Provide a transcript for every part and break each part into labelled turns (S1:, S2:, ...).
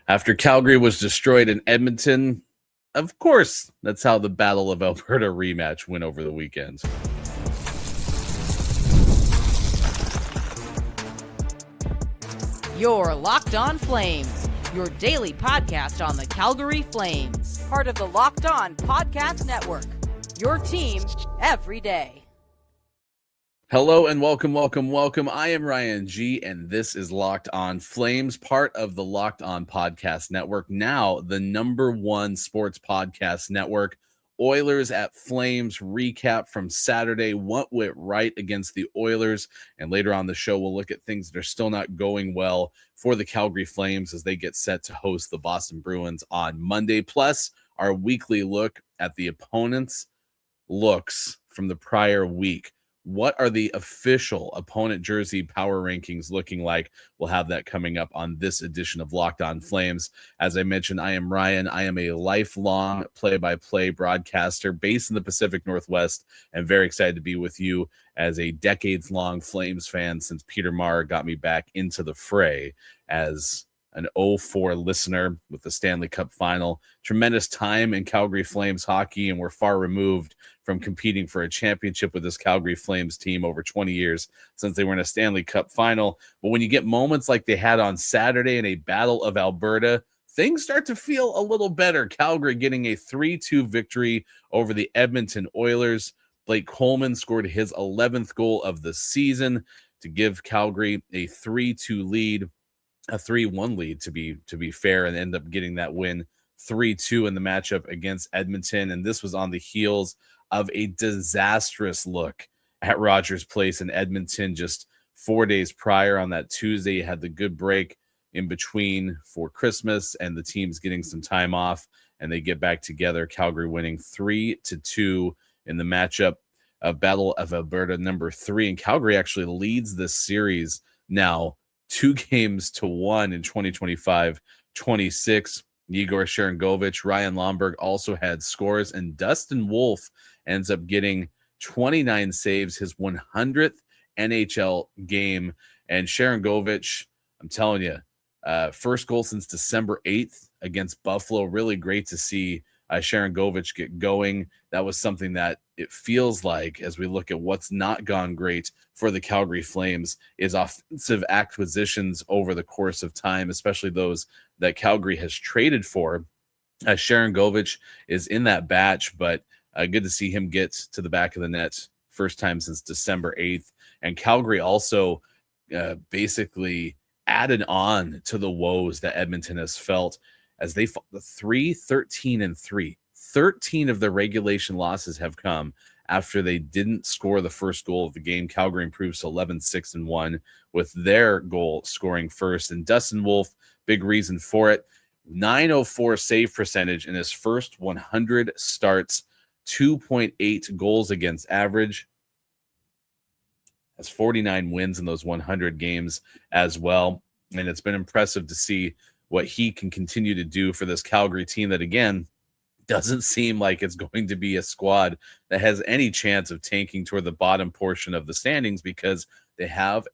S1: After Calgary was destroyed in Edmonton, of course, that's how the Battle of Alberta rematch went over the weekend.
S2: You're Locked On Flames, your daily podcast on the Calgary Flames. Part of the Locked On Podcast Network, your team every day.
S1: Hello and welcome. I am Ryan G, and this is Locked On Flames, part of the Locked On Podcast Network, now the #1 sports podcast network. Oilers at Flames recap from Saturday. What went right against the Oilers? And later on the show, we'll look at things that are still not going well for the Calgary Flames as they get set to host the Boston Bruins on Monday. Plus, our weekly look at the opponents' looks from the prior week. What are the official opponent jersey power rankings looking like? We'll have that coming up on this edition of Locked On Flames. As I mentioned, I am Ryan. I am a lifelong play-by-play broadcaster based in the Pacific Northwest, and very excited to be with you as a decades-long Flames fan since Peter Marr got me back into the fray as an 0-4 listener with the Stanley Cup final. Tremendous time in Calgary Flames hockey, and we're far removed from competing for a championship with this Calgary Flames team over 20 years since they were in a Stanley Cup final. But when you get moments like they had on Saturday in a Battle of Alberta, things start to feel a little better. Calgary getting a 3-2 victory over the Edmonton Oilers. Blake Coleman scored his 11th goal of the season to give Calgary a 3-2 lead. A 3-1 lead to be fair, and end up getting that win 3-2 in the matchup against Edmonton. And this was on the heels of a disastrous look at Rogers Place in Edmonton just 4 days prior. On that Tuesday, you had the good break in between for Christmas and the teams getting some time off, and they get back together. Calgary winning 3-2 in the matchup of Battle of Alberta #3. And Calgary actually leads this series now 2-1 in 2025-26. Yegor, Sharangovich, Ryan Lomberg also had scores, and Dustin Wolf ends up getting 29 saves, his 100th NHL game. And Sharangovich, I'm telling you, first goal since December 8th against Buffalo. Really great to see Sharangovich get going. That was something that it feels like, as we look at what's not gone great for the Calgary Flames, is offensive acquisitions over the course of time, especially those that Calgary has traded for. Sharangovich is in that batch, but good to see him get to the back of the net first time since December 8th. And Calgary also basically added on to the woes that Edmonton has felt as they fought the 3-13-3. 13 of the regulation losses have come after they didn't score the first goal of the game. Calgary improves to 11-6-1 with their goal scoring first. And Dustin Wolf, big reason for it, 904 save percentage in his first 100 starts, 2.8 goals against average. Has 49 wins in those 100 games as well. And it's been impressive to see what he can continue to do for this Calgary team that, again, doesn't seem like it's going to be a squad that has any chance of tanking toward the bottom portion of the standings, because they have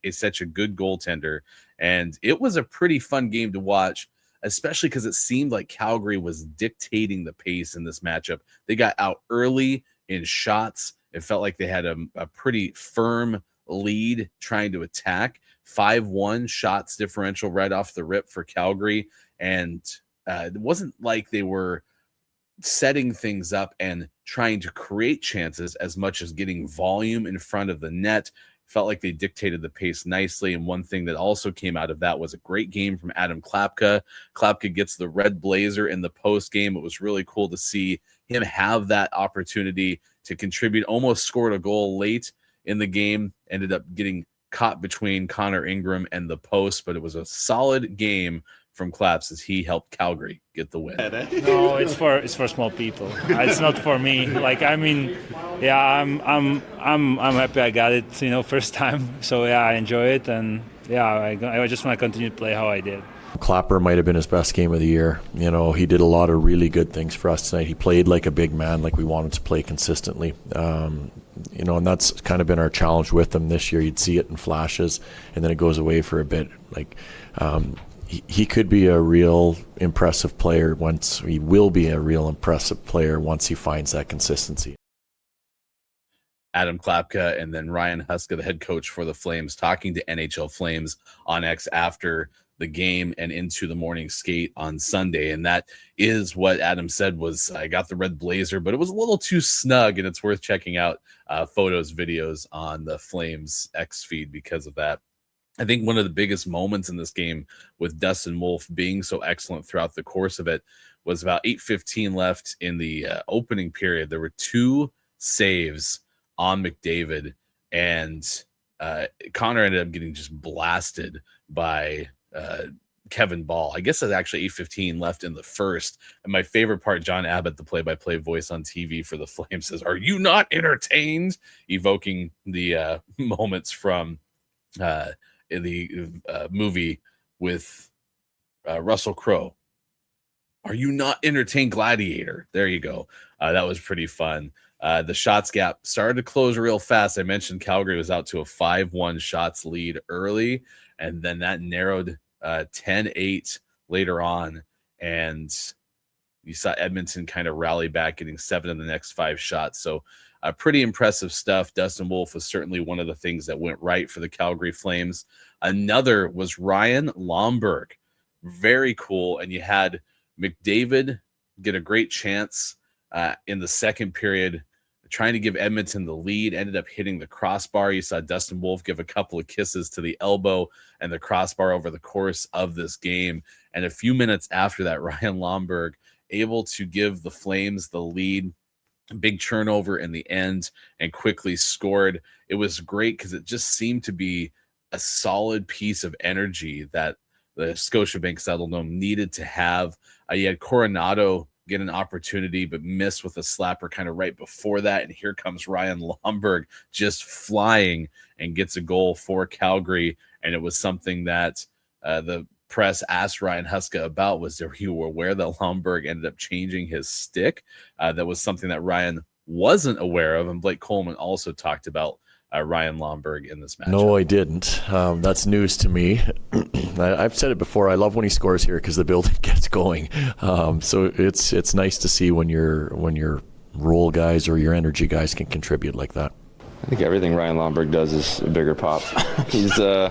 S1: such a good goaltender. And it was a pretty fun game to watch, especially because it seemed like Calgary was dictating the pace in this matchup. They got out early in shots. It felt like they had a pretty firm lead trying to attack. 5-1 shots differential right off the rip for Calgary. And it wasn't like they were setting things up and trying to create chances as much as getting volume in front of the net. Felt like they dictated the pace nicely. And one thing that also came out of that was a great game from Adam Klapka. Klapka gets the red blazer in the post game. It was really cool to see him have that opportunity to contribute. Almost scored a goal late in the game. Ended up getting caught between Connor Ingram and the post, but it was a solid game from Claps as he helped Calgary get the win.
S3: No, it's for small people. It's not for me. Like, I mean, yeah, I'm happy I got it, first time. So yeah, I enjoy it, and yeah, I just want to continue to play how I did.
S4: Clapper might have been his best game of the year. He did a lot of really good things for us tonight. He played like a big man, like we wanted to play consistently. And that's kind of been our challenge with him this year. You'd see it in flashes, and then it goes away for a bit. he could be a real impressive player once he will be a real impressive player once he finds that consistency.
S1: Adam Klapka and then Ryan Huska, the head coach for the Flames, talking to NHL Flames on X after the game and into the morning skate on Sunday. And that is what Adam said was, I got the red blazer, but it was a little too snug, and it's worth checking out photos, videos on the Flames X feed because of that. I think one of the biggest moments in this game, with Dustin Wolf being so excellent throughout the course of it, was about 8:15 left in the opening period. There were 2 saves on McDavid, and Connor ended up getting just blasted by Kevin Ball. I guess it's actually 8:15 left in the first. And my favorite part, John Abbott, the play-by-play voice on TV for the Flames, says, "Are you not entertained?" Evoking the moments from in the movie with Russell Crowe. Are you not entertained, Gladiator? There you go. That was pretty fun. The shots gap started to close real fast. I mentioned Calgary was out to a 5-1 shots lead early, and then that narrowed 10-8 later on. And you saw Edmonton kind of rally back, getting 7 of the next 5 shots. So pretty impressive stuff. Dustin Wolf was certainly one of the things that went right for the Calgary Flames. Another was Ryan Lomberg. Very cool. And you had McDavid get a great chance in the second period, trying to give Edmonton the lead, ended up hitting the crossbar. You saw Dustin Wolf give a couple of kisses to the elbow and the crossbar over the course of this game. And a few minutes after that, Ryan Lomberg able to give the Flames the lead. Big turnover in the end and quickly scored. It was great because it just seemed to be a solid piece of energy that the Scotiabank Saddledome needed to have. You had Coronado get an opportunity but miss with a slapper kind of right before that, and here comes Ryan Lomberg just flying and gets a goal for Calgary. And it was something that the press asked Ryan Huska about, was there, you were aware that Lomberg ended up changing his stick? That was something that Ryan wasn't aware of, and Blake Coleman also talked about Ryan Lomberg in this match.
S4: No, I didn't. That's news to me. I've said it before. I love when he scores here because the building gets going. So it's nice to see when your role guys or your energy guys can contribute like that.
S5: I think everything Ryan Lomberg does is a bigger pop. He's got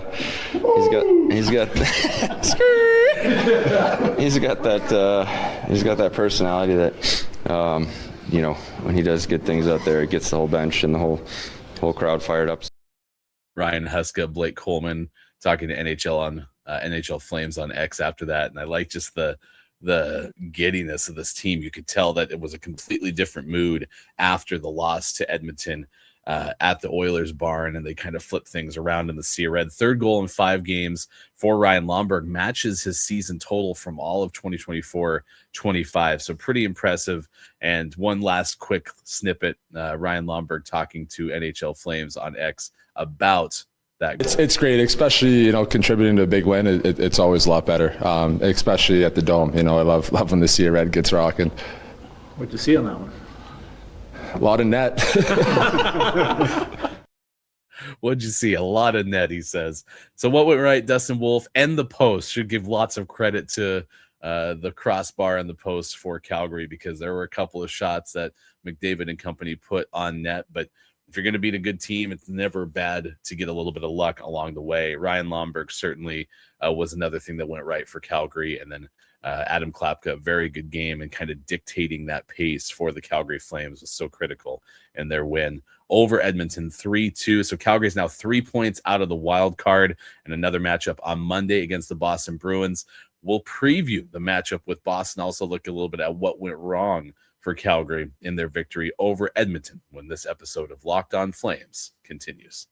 S5: that personality that when he does good things out there, it gets the whole bench and the whole crowd fired up.
S1: Ryan Huska, Blake Coleman talking to NHL on NHL Flames on X after that, and I like just the giddiness of this team. You could tell that it was a completely different mood after the loss to Edmonton at the Oilers barn, and they kind of flipped things around in the Sea Red. 3rd goal in 5 games for Ryan Lomberg, matches his season total from all of 2024-25. So pretty impressive. And one last quick snippet, Ryan Lomberg talking to NHL Flames on X about that goal.
S6: It's great, especially contributing to a big win. It's always a lot better, especially at the Dome. I love when the Sea Red gets rocking.
S7: What'd you see on that one?
S6: A lot of net.
S1: What'd you see? A lot of net, he says. So what went right? Dustin Wolf and the post should give lots of credit to the crossbar and the post for Calgary, because there were a couple of shots that McDavid and company put on net. But if you're going to beat a good team, it's never bad to get a little bit of luck along the way. Ryan Lomberg certainly was another thing that went right for Calgary. And then Adam Klapka, very good game, and kind of dictating that pace for the Calgary Flames was so critical in their win over Edmonton 3-2. So Calgary's now 3 points out of the wild card, and another matchup on Monday against the Boston Bruins. We'll preview the matchup with Boston, also look a little bit at what went wrong for Calgary in their victory over Edmonton when this episode of Locked On Flames continues.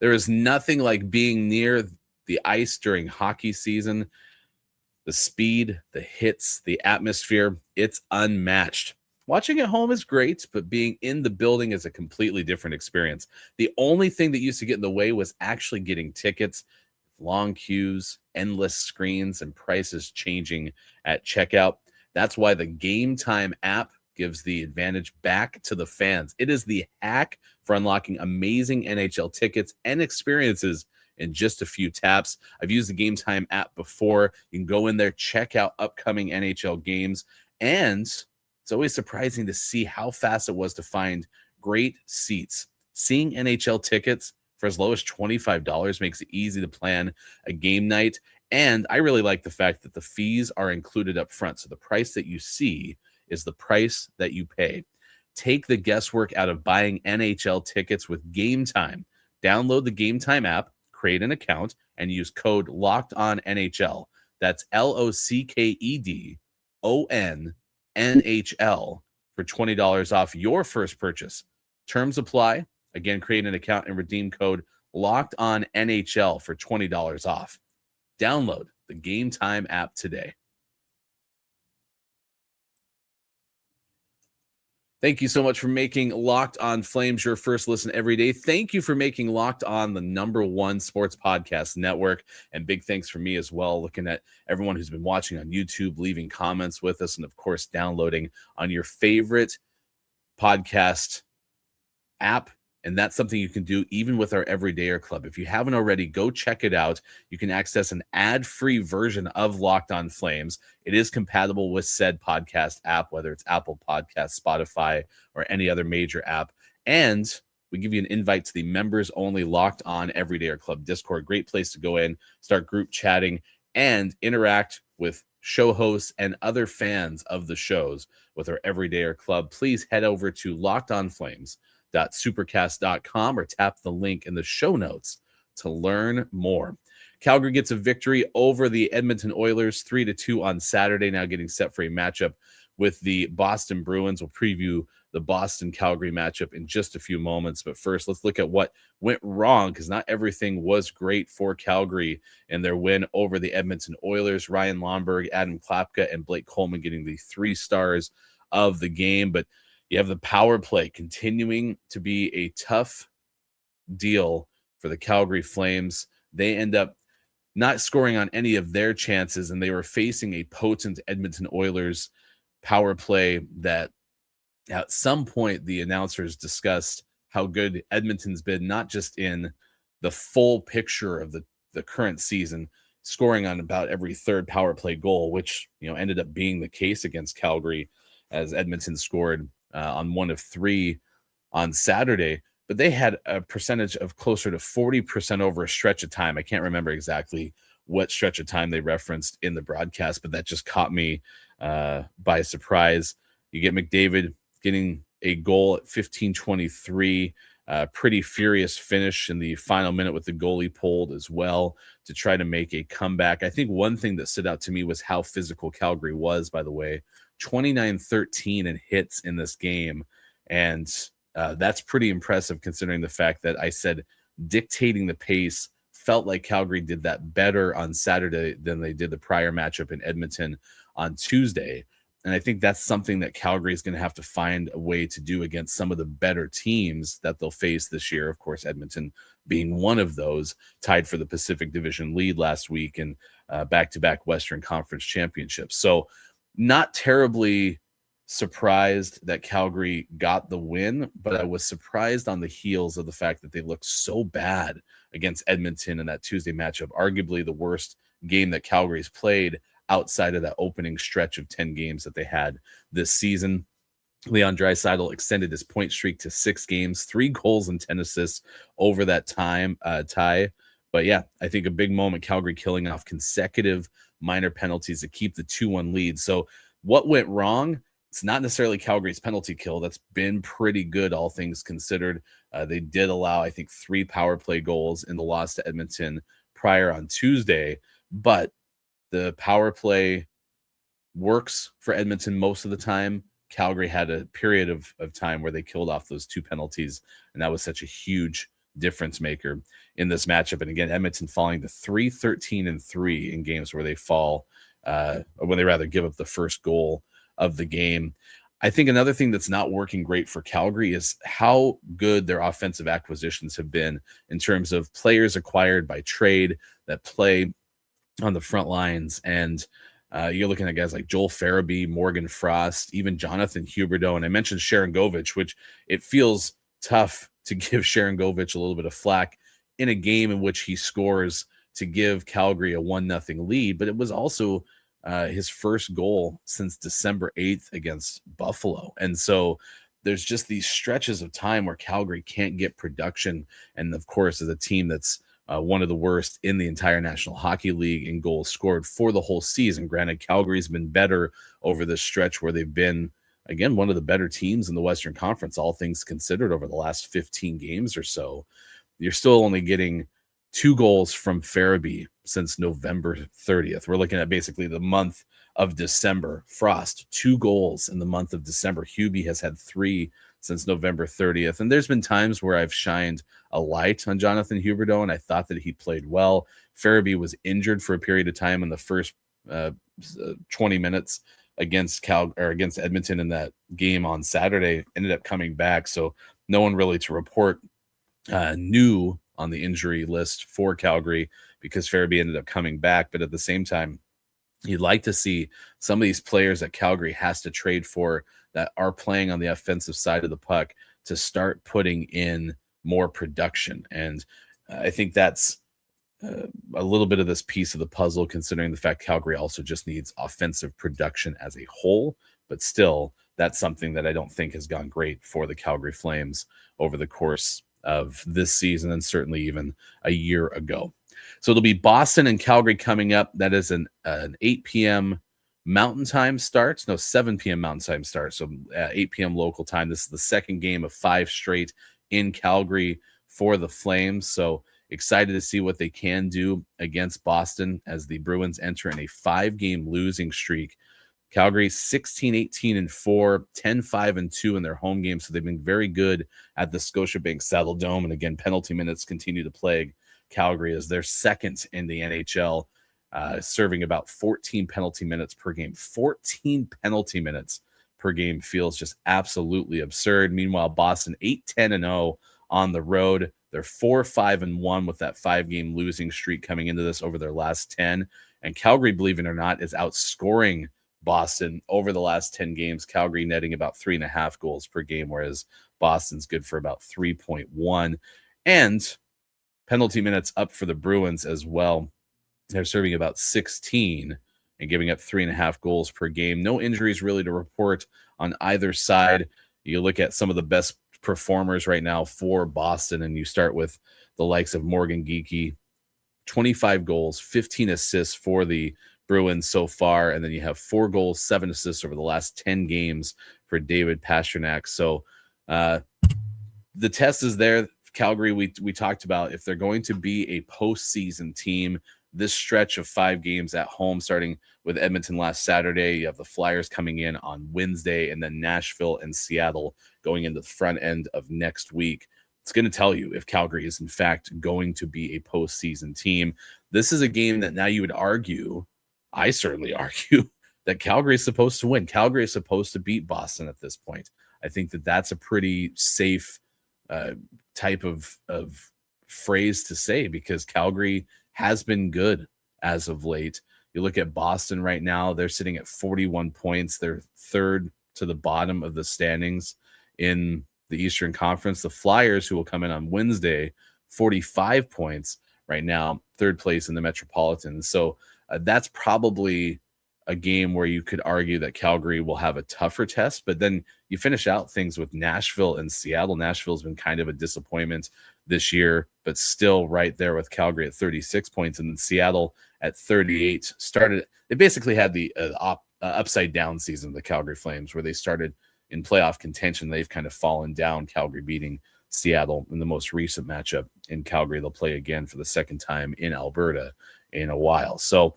S1: There is nothing like being near the ice during hockey season. The speed, the hits, the atmosphere, it's unmatched. Watching at home is great, but being in the building is a completely different experience. The only thing that used to get in the way was actually getting tickets. Long queues, endless screens, and prices changing at checkout. That's why the Game Time app gives the advantage back to the fans. It is the hack for unlocking amazing NHL tickets and experiences in just a few taps. I've used the Game Time app before. You can go in there, check out upcoming NHL games, and it's always surprising to see how fast it was to find great seats. Seeing NHL tickets for as low as $25 makes it easy to plan a game night. And I really like the fact that the fees are included up front. So the price that you see is the price that you pay. Take the guesswork out of buying NHL tickets with Game Time. Download the Game Time app, create an account, and use code LOCKEDONNHL. That's LOCKEDONNHL for $20 off your first purchase. Terms apply. Again, create an account and redeem code LOCKEDONNHL for $20 off. Download the Game Time app today. Thank you so much for making Locked On Flames your first listen every day. Thank you for making Locked On the #1 sports podcast network. And big thanks for me as well, looking at everyone who's been watching on YouTube, leaving comments with us, and of course, downloading on your favorite podcast app. And that's something you can do even with our Everydayer Club. If you haven't already, go check it out. You can access an ad-free version of Locked On Flames. It is compatible with said podcast app, whether it's Apple Podcasts, Spotify, or any other major app. And we give you an invite to the members-only Locked On Everydayer Club Discord. Great place to go in, start group chatting, and interact with show hosts and other fans of the shows with our Everydayer Club. Please head over to lockedonflames.supercast.com or tap the link in the show notes to learn more. Calgary gets a victory over the Edmonton Oilers 3-2 on Saturday, now getting set for a matchup with the Boston Bruins. We'll preview the Boston-Calgary matchup in just a few moments. But first, let's look at what went wrong, because not everything was great for Calgary in their win over the Edmonton Oilers. Ryan Lomberg, Adam Klapka, and Blake Coleman getting the 3 stars of the game. But you have the power play continuing to be a tough deal for the Calgary Flames. They end up not scoring on any of their chances, and they were facing a potent Edmonton Oilers power play that at some point the announcers discussed how good Edmonton's been, not just in the full picture of the current season, scoring on about every third power play goal, which ended up being the case against Calgary, as Edmonton scored on 1 of 3 on Saturday. But they had a percentage of closer to 40% over a stretch of time. I can't remember exactly what stretch of time they referenced in the broadcast, but that just caught me by surprise. You get McDavid getting a goal at 15:23, pretty furious finish in the final minute with the goalie pulled as well to try to make a comeback. I think one thing that stood out to me was how physical Calgary was, by the way. 29-13 in hits in this game, and that's pretty impressive considering the fact that I said dictating the pace. Felt like Calgary did that better on Saturday than they did the prior matchup in Edmonton on Tuesday. And I think that's something that Calgary is going to have to find a way to do against some of the better teams that they'll face this year. Of course, Edmonton being one of those, tied for the Pacific Division lead last week and back-to-back Western Conference championships. So not terribly surprised that Calgary got the win, but I was surprised on the heels of the fact that they looked so bad against Edmonton in that Tuesday matchup, arguably the worst game that Calgary's played outside of that opening stretch of 10 games that they had this season. Leon Draisaitl extended his point streak to 6 games, 3 goals and 10 assists over that time tie. But yeah, I think a big moment, Calgary killing off consecutive minor penalties to keep the 2-1 lead. So what went wrong? It's not necessarily Calgary's penalty kill. That's been pretty good, all things considered. They did allow, I think, 3 power play goals in the loss to Edmonton prior on Tuesday. But the power play works for Edmonton most of the time. Calgary had a period of time where they killed off those 2 penalties, and that was such a huge difference maker in this matchup. And again, Edmonton falling to 3-13-3 in games where they fall, or when they rather give up the first goal of the game. I think another thing that's not working great for Calgary is how good their offensive acquisitions have been in terms of players acquired by trade that play on the front lines. And You're looking at guys like Joel Farabee, Morgan Frost, even Jonathan Huberdeau. And I mentioned Sharangovich, which it feels tough to give Sharangovich a little bit of flack in a game in which he scores to give Calgary a 1-0 lead. But it was also his first goal since December 8th against Buffalo. And so there's just these stretches of time where Calgary can't get production. And of course, as a team that's one of the worst in the entire National Hockey League in goals scored for the whole season. Granted, Calgary's been better over this stretch where they've been, again, one of the better teams in the Western Conference, all things considered, over the last 15 games or so. You're still only getting 2 goals from Farabee since November 30th. We're looking at basically the month of December. Frost, 2 goals in the month of December. Hubie has had 3 since November 30th. And there's been times where I've shined a light on Jonathan Huberdeau, and I thought that he played well. Farabee was injured for a period of time in the first 20 minutes against Edmonton in that game on Saturday, ended up coming back. So no one really to report new on the injury list for Calgary because Farabee ended up coming back. But at the same time, you'd like to see some of these players that Calgary has to trade for that are playing on the offensive side of the puck to start putting in more production. And I think that's a little bit of this piece of the puzzle, considering the fact Calgary also just needs offensive production as a whole. But still, that's something that I don't think has gone great for the Calgary Flames over the course of this season and certainly even a year ago. So it'll be Boston and Calgary coming up. That is an 8 p.m. Mountain Time start. No, 7 p.m. Mountain Time start. So 8 p.m. local time. This is the second game of 5 straight in Calgary for the Flames. So excited to see what they can do against Boston as the Bruins enter in a 5-game losing streak. Calgary 16-18-4, 10-5-2 in their home games. So they've been very good at the Scotiabank Saddle Dome. And again, penalty minutes continue to plague Calgary as they're second in the NHL, serving about 14 penalty minutes per game. 14 penalty minutes per game feels just absolutely absurd. Meanwhile, Boston 8-10-0 on the road. They're 4-5-1 with that 5-game losing streak coming into this over their last 10. And Calgary, believe it or not, is outscoring Boston over the last 10 games. Calgary netting about 3.5 goals per game, whereas Boston's good for about 3.1. And penalty minutes up for the Bruins as well. They're serving about 16 and giving up 3.5 goals per game. No injuries really to report on either side. You look at some of the best performers right now for Boston, and you start with the likes of Morgan Geekie, 25 goals, 15 assists for the Bruins so far, and then you have 4 goals, 7 assists over the last 10 games for David Pastrnak. So the test is there. Calgary, we talked about, if they're going to be a postseason team, this stretch of 5 games at home, starting with Edmonton last Saturday, you have the Flyers coming in on Wednesday, and then Nashville and Seattle going into the front end of next week. It's going to tell you if Calgary is in fact going to be a postseason team. This is a game that now you would argue, I certainly argue, that Calgary is supposed to win. Calgary is supposed to beat Boston at this point. I think that that's a pretty safe type of phrase to say, because Calgary has been good as of late. You look at Boston right now, they're sitting at 41 points. They're third to the bottom of the standings in the Eastern Conference. The Flyers, who will come in on Wednesday, 45 points right now, third place in the Metropolitan. So that's probably a game where you could argue that Calgary will have a tougher test, but then you finish out things with Nashville and Seattle. Nashville's been kind of a disappointment this year, but still right there with Calgary at 36 points, and then Seattle at 38. They basically had the upside down season of the Calgary Flames, where they started in playoff contention. They've kind of fallen down, Calgary beating Seattle in the most recent matchup in Calgary. They'll play again for the second time in Alberta in a while. So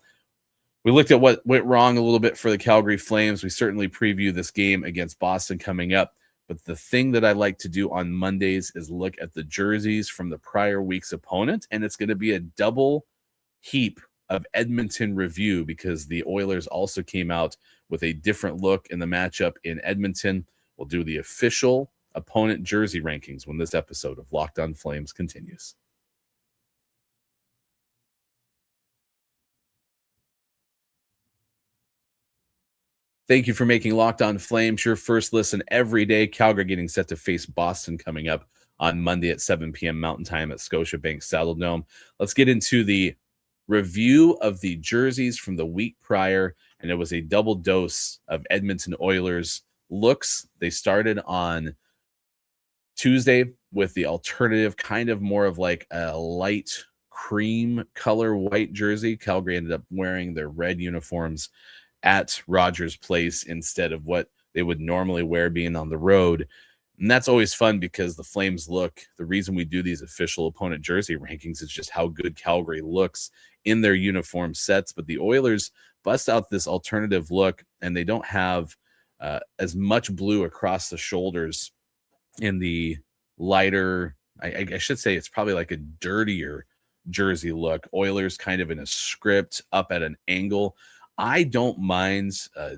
S1: we looked at what went wrong a little bit for the Calgary Flames. We certainly preview this game against Boston coming up. But the thing that I like to do on Mondays is look at the jerseys from the prior week's opponent. And it's going to be a double heap of Edmonton review, because the Oilers also came out with a different look in the matchup in Edmonton. We'll do the official opponent jersey rankings when this episode of Locked On Flames continues. Thank you for making Locked On Flames your first listen every day. Calgary getting set to face Boston coming up on Monday at 7 p.m. Mountain Time at Scotiabank Saddledome. Let's get into the review of the jerseys from the week prior, and it was a double dose of Edmonton Oilers looks. They started on Tuesday with the alternative, kind of more of like a light cream color white jersey. Calgary ended up wearing their red uniforms at Rogers Place instead of what they would normally wear being on the road. And that's always fun because the Flames look, the reason we do these official opponent jersey rankings is just how good Calgary looks in their uniform sets. But the Oilers bust out this alternative look, and they don't have as much blue across the shoulders in the lighter, I should say it's probably like a dirtier jersey look. Oilers kind of in a script up at an angle. I don't mind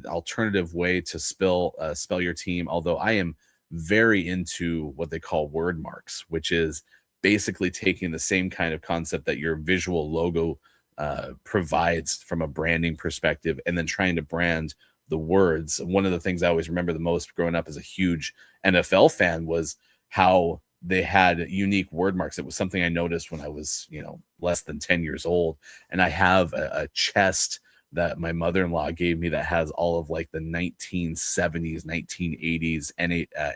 S1: alternative way to spell your team, although I am very into what they call word marks, which is basically taking the same kind of concept that your visual logo provides from a branding perspective and then trying to brand the words. One of the things I always remember the most growing up as a huge NFL fan was how they had unique word marks. It was something I noticed when I was, less than 10 years old. And I have a chest that my mother-in-law gave me that has all of like the 1970s, 1980s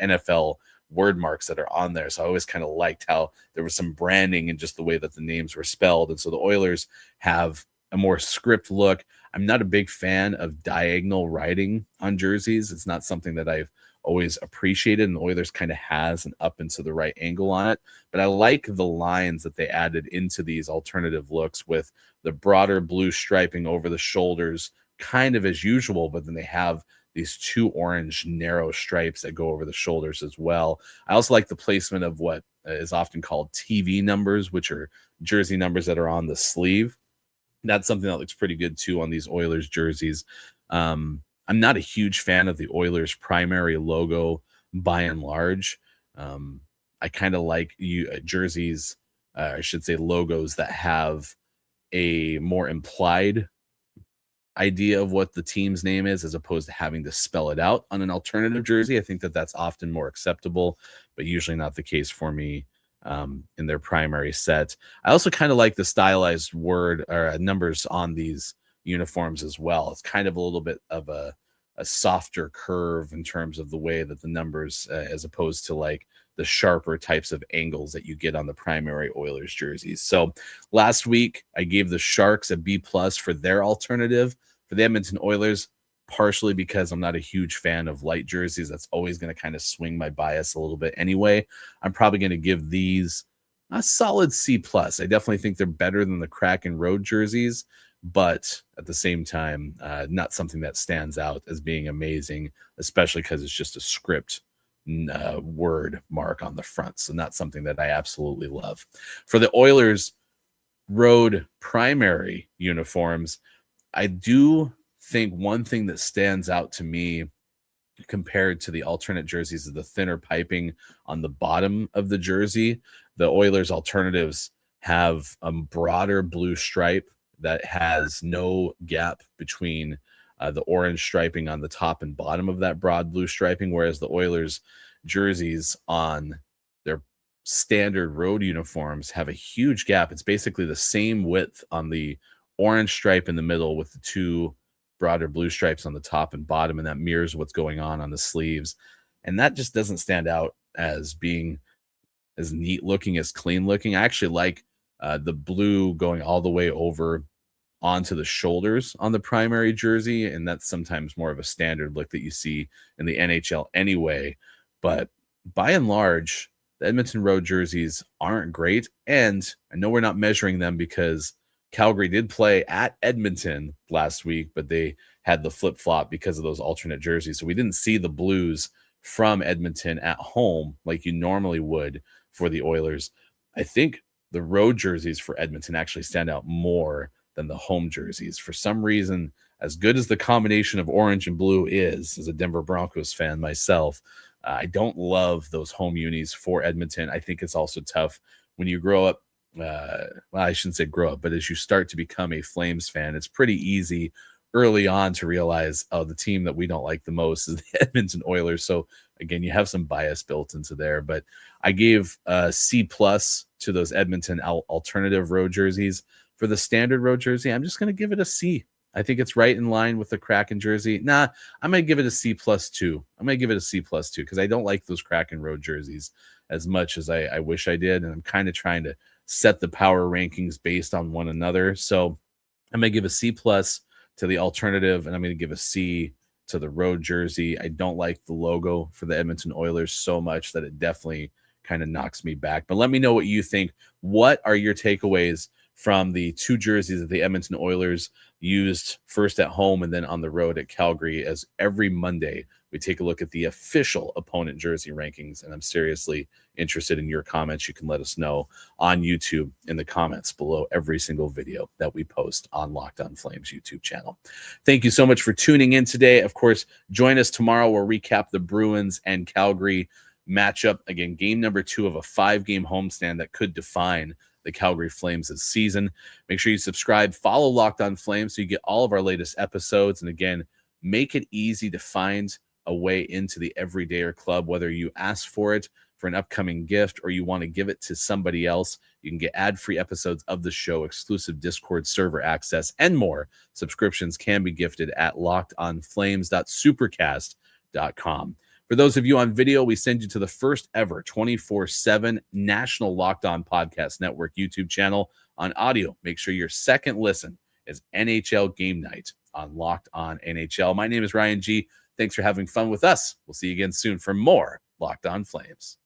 S1: NFL word marks that are on there. So I always kind of liked how there was some branding and just the way that the names were spelled. And so the Oilers have a more script look. I'm not a big fan of diagonal writing on jerseys. It's not something that I've always appreciated, and the Oilers kind of has an up and to the right angle on it. But I like the lines that they added into these alternative looks with the broader blue striping over the shoulders, kind of as usual, but then they have these two orange narrow stripes that go over the shoulders as well. I also like the placement of what is often called TV numbers, which are jersey numbers that are on the sleeve. That's something that looks pretty good too on these Oilers jerseys. I'm not a huge fan of the Oilers' primary logo by and large. I kind of like jerseys, I should say logos that have a more implied idea of what the team's name is as opposed to having to spell it out on an alternative jersey. I think that that's often more acceptable, but usually not the case for me in their primary set. I also kind of like the stylized word or numbers on these uniforms as well. It's kind of a little bit of a softer curve in terms of the way that the numbers, as opposed to like the sharper types of angles that you get on the primary Oilers jerseys. So last week I gave the Sharks a B+ for their alternative. For the Edmonton Oilers, partially because I'm not a huge fan of light jerseys. That's always going to kind of swing my bias a little bit anyway. I'm probably going to give these a solid C+. I definitely think they're better than the Kraken road jerseys, but at the same time, not something that stands out as being amazing, especially because it's just a script word mark on the front. So not something that I absolutely love. For the Oilers road primary uniforms, I do think one thing that stands out to me compared to the alternate jerseys is the thinner piping on the bottom of the jersey. The Oilers alternatives have a broader blue stripe that has no gap between the orange striping on the top and bottom of that broad blue striping, whereas the Oilers jerseys on their standard road uniforms have a huge gap. It's basically the same width on the orange stripe in the middle with the two broader blue stripes on the top and bottom, and that mirrors what's going on the sleeves. And that just doesn't stand out as being as neat looking, as clean looking. I actually like the blue going all the way over onto the shoulders on the primary jersey, and that's sometimes more of a standard look that you see in the NHL anyway. But by and large, the Edmonton road jerseys aren't great, and I know we're not measuring them because Calgary did play at Edmonton last week, but they had the flip-flop because of those alternate jerseys. So we didn't see the Blues from Edmonton at home like you normally would for the Oilers. I think the road jerseys for Edmonton actually stand out more than the home jerseys. For some reason, as good as the combination of orange and blue is, as a Denver Broncos fan myself, I don't love those home unis for Edmonton. I think it's also tough when you grow up. Well, I shouldn't say grow up, but as you start to become a Flames fan, it's pretty easy early on to realize, oh, the team that we don't like the most is the Edmonton Oilers. So again, you have some bias built into there, but I gave a C+ to those Edmonton alternative road jerseys. For the standard road jersey, I'm just going to give it a C. I think it's right in line with the Kraken jersey. Nah, I'm going to give it a C+ too. I'm going to give it a C+ too, because I don't like those Kraken road jerseys as much as I wish I did. And I'm kind of trying to set the power rankings based on one another. So I'm going to give a C+ to the alternative, and I'm going to give a C to the road jersey. I don't like the logo for the Edmonton Oilers so much that it definitely kind of knocks me back. But let me know what you think. What are your takeaways from the two jerseys that the Edmonton Oilers used, first at home and then on the road at Calgary? As every Monday we take a look at the official opponent jersey rankings, and I'm seriously interested in your comments. You can let us know on YouTube in the comments below every single video that we post on Locked On Flames YouTube channel. Thank you so much for tuning in today. Of course, join us tomorrow. We'll recap the Bruins and Calgary matchup. Again, game number 2 of a 5-game homestand that could define the Calgary Flames' season. Make sure you subscribe, follow Locked On Flames so you get all of our latest episodes. And again, make it easy to find a way into the Everydayer Club, whether you ask for it for an upcoming gift or you want to give it to somebody else. You can get ad-free episodes of the show, exclusive Discord server access, and more. Subscriptions can be gifted at lockedonflames.supercast.com. For those of you on video, we send you to the first ever 24/7 national Locked On Podcast Network YouTube channel. On audio, make sure your second listen is NHL Game Night on Locked On NHL. My name is Ryan G. Thanks for having fun with us. We'll see you again soon for more Locked On Flames.